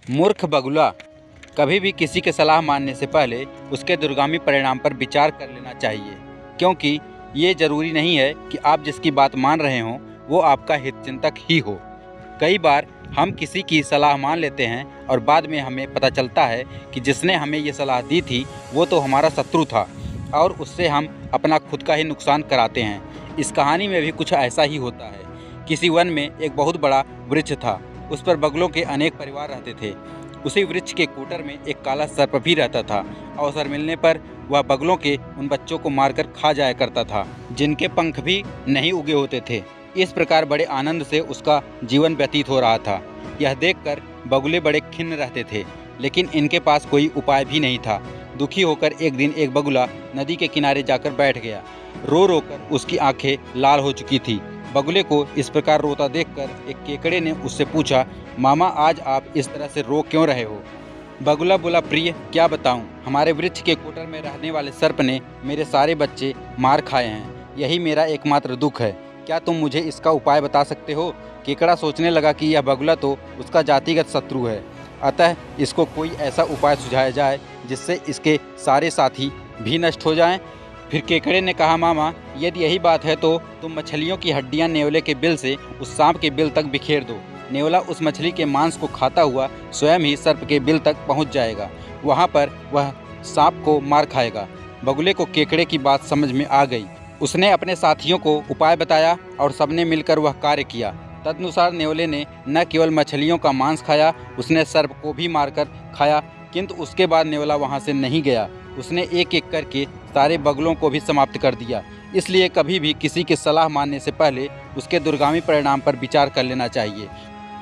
मूर्ख बगुला, कभी भी किसी की सलाह मानने से पहले उसके दूरगामी परिणाम पर विचार कर लेना चाहिए, क्योंकि ये ज़रूरी नहीं है कि आप जिसकी बात मान रहे हों वो आपका हितचिंतक ही हो। कई बार हम किसी की सलाह मान लेते हैं और बाद में हमें पता चलता है कि जिसने हमें ये सलाह दी थी वो तो हमारा शत्रु था और उससे हम अपना खुद का ही नुकसान कराते हैं। इस कहानी में भी कुछ ऐसा ही होता है। किसी वन में एक बहुत बड़ा वृक्ष था। उस पर बगुलों के अनेक परिवार रहते थे। उसी वृक्ष के कूटर में एक काला सर्प भी रहता था। अवसर मिलने पर वह बगुलों के उन बच्चों को मारकर खा जाया करता था जिनके पंख भी नहीं उगे होते थे। इस प्रकार बड़े आनंद से उसका जीवन व्यतीत हो रहा था। यह देखकर बगुले बड़े खिन्न रहते थे, लेकिन इनके पास कोई उपाय भी नहीं था। दुखी होकर एक दिन एक बगुला नदी के किनारे जाकर बैठ गया। रो रो कर उसकी आंखें लाल हो चुकी थी। बगुले को इस प्रकार रोता देखकर एक केकड़े ने उससे पूछा, मामा आज आप इस तरह से रो क्यों रहे हो? बगुला बोला, प्रिय क्या बताऊं, हमारे वृक्ष के कोटर में रहने वाले सर्प ने मेरे सारे बच्चे मार खाए हैं। यही मेरा एकमात्र दुख है। क्या तुम मुझे इसका उपाय बता सकते हो? केकड़ा सोचने लगा कि यह बगुला तो उसका जातिगत शत्रु है, अतः इसको कोई ऐसा उपाय सुझाया जाए जिससे इसके सारे साथी भी नष्ट हो जाएं। फिर केकड़े ने कहा, मामा यदि यही बात है तो तुम मछलियों की हड्डियां नेवले के बिल से उस सांप के बिल तक बिखेर दो। नेवला उस मछली के मांस को खाता हुआ स्वयं ही सर्प के बिल तक पहुंच जाएगा। वहां पर वह सांप को मार खाएगा। बगुले को केकड़े की बात समझ में आ गई। उसने अपने साथियों को उपाय बताया और सबने मिलकर वह कार्य किया। तदनुसार नेवले ने न केवल मछलियों का मांस खाया, उसने सर्प को भी मारकर खाया। किंतु उसके बाद नेवला वहां से नहीं गया। उसने एक एक करके सारे बगुलों को भी समाप्त कर दिया। इसलिए कभी भी किसी की सलाह मानने से पहले उसके दूरगामी परिणाम पर विचार कर लेना चाहिए।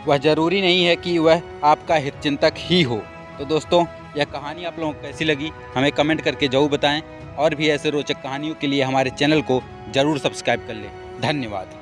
वह ज़रूरी नहीं है कि वह आपका हितचिंतक ही हो। तो दोस्तों, यह कहानी आप लोगों को कैसी लगी हमें कमेंट करके ज़रूर बताएं और भी ऐसे रोचक कहानियों के लिए हमारे चैनल को ज़रूर सब्सक्राइब कर लें। धन्यवाद।